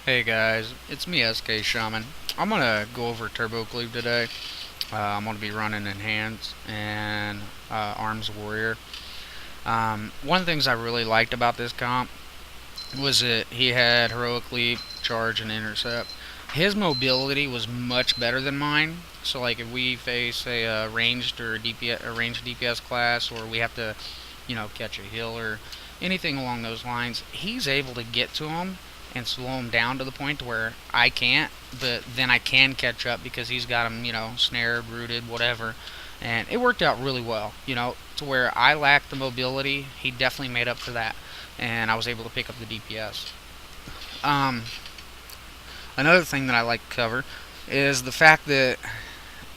Hey guys, it's me SK Shaman. I'm gonna go over Turbo-cleave today. I'm gonna be running Enhanced and Arms Warrior. One of the things I really liked about this comp was that he had Heroic Leap, Charge, and Intercept. His mobility was much better than mine. So like if we face a ranged or a ranged DPS class, or we have to, catch a heal or anything along those lines, he's able to get to him and slow him down to the point to where I can't, but then I can catch up because he's got him, snared, rooted, whatever. And it worked out really well, to where I lacked the mobility. He definitely made up for that, and I was able to pick up the DPS. Um, Another thing that I like to cover is the fact that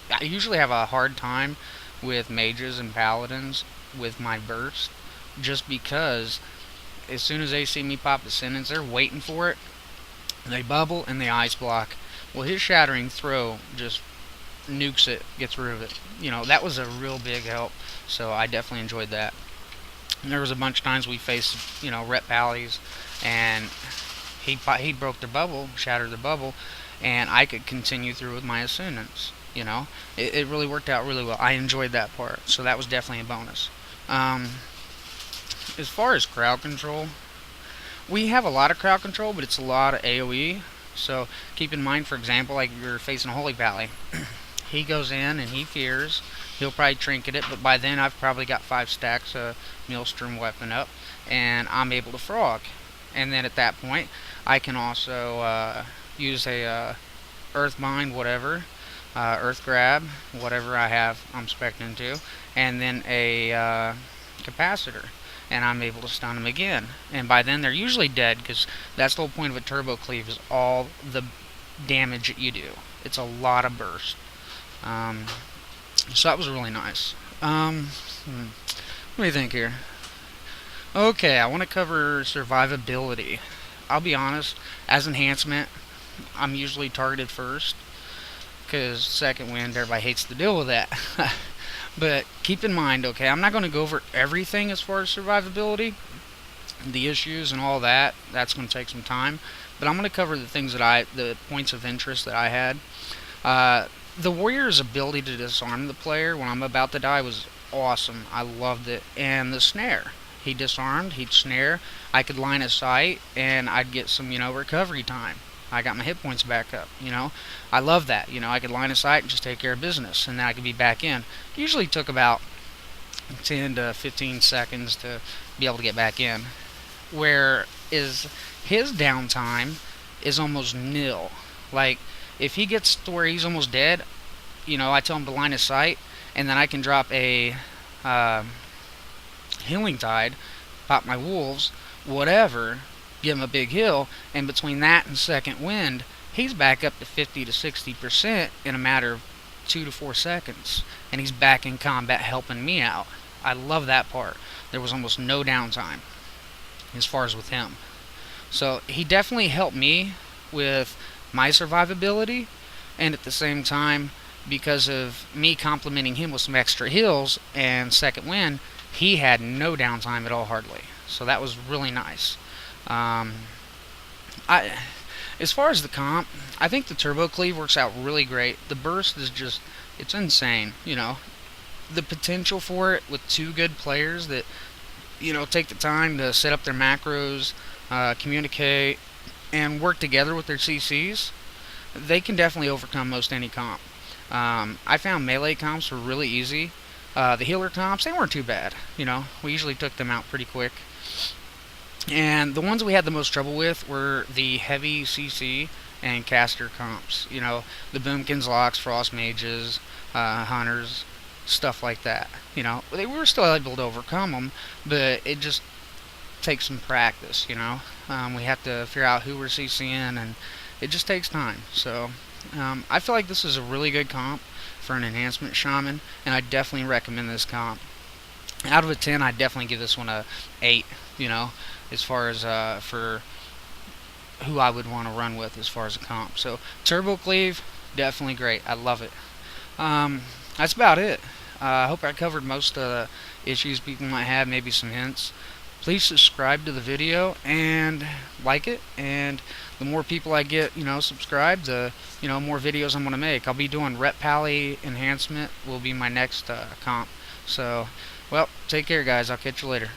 I usually have a hard time with mages and paladins with my burst, just because as soon as they see me pop the sentence, they're waiting for it. They bubble and they ice block. Well, his shattering throw just nukes it, gets rid of it. That was a real big help. So I definitely enjoyed that. And there was a bunch of times we faced, rep pallies, and he broke the bubble, shattered the bubble, and I could continue through with my ascendants. It really worked out really well. I enjoyed that part, so that was definitely a bonus. Um, as far as crowd control, we have a lot of crowd control, but it's a lot of AoE. So keep in mind, for example, like you're facing a Holy Pally. He goes in and he fears. He'll probably trinket it, but by then I've probably got 5 stacks of Maelstrom weapon up, and I'm able to frog. And then at that point, I can also use a Earth Bind, whatever, Earth Grab, whatever I'm spec'd into, and then a Capacitor, and I'm able to stun them again. And by then they're usually dead, because that's the whole point of a Turbo-cleave, is all the damage that you do. It's a lot of burst. Um, so that was really nice. What do you think here? Okay, I want to cover survivability. I'll be honest, as enhancement, I'm usually targeted first, because second wind, everybody hates to deal with that. But keep in mind, okay, I'm not going to go over everything as far as survivability, the issues and all that. That's going to take some time. But I'm going to cover the points of interest that I had. The warrior's ability to disarm the player when I'm about to die was awesome. I loved it. And the snare. He disarmed, he'd snare, I could line of sight, and I'd get some, recovery time. I got my hit points back up, I love that. I could line of sight and just take care of business, and then I could be back in. Usually took about 10 to 15 seconds to be able to get back in. Where is his downtime is almost nil. Like, if he gets to where he's almost dead, I tell him to line of sight, and then I can drop a healing tide, pop my wolves, whatever, give him a big heal, and between that and second wind, he's back up to 50 to 60% in a matter of 2 to 4 seconds, and he's back in combat helping me out. I love that part. There was almost no downtime as far as with him. So he definitely helped me with my survivability, and at the same time, because of me complimenting him with some extra heals and second wind, he had no downtime at all, hardly. So that was really nice. As far as the comp, I think the Turbo-cleave works out really great. The burst is just, it's insane. The potential for it with 2 good players that, take the time to set up their macros, communicate, and work together with their CCs, they can definitely overcome most any comp. I found melee comps were really easy. The healer comps, they weren't too bad. We usually took them out pretty quick. And the ones we had the most trouble with were the heavy CC and caster comps. The Boomkins, Locks, Frost Mages, Hunters, stuff like that. We were still able to overcome them, but it just takes some practice. We have to figure out who we're CCing, and it just takes time. So I feel like this is a really good comp for an enhancement shaman, and I definitely recommend this comp. Out of a 10, I'd definitely give this one a 8, as far as for who I would want to run with as far as a comp. So Turbo-cleave, definitely great. I love it. That's about it. I hope I covered most of the issues people might have, maybe some hints. please subscribe to the video and like it. And the more people I get, subscribed, the more videos I'm gonna make. I'll be doing Rep Pally Enhancement will be my next comp. So, well, take care, guys. I'll catch you later.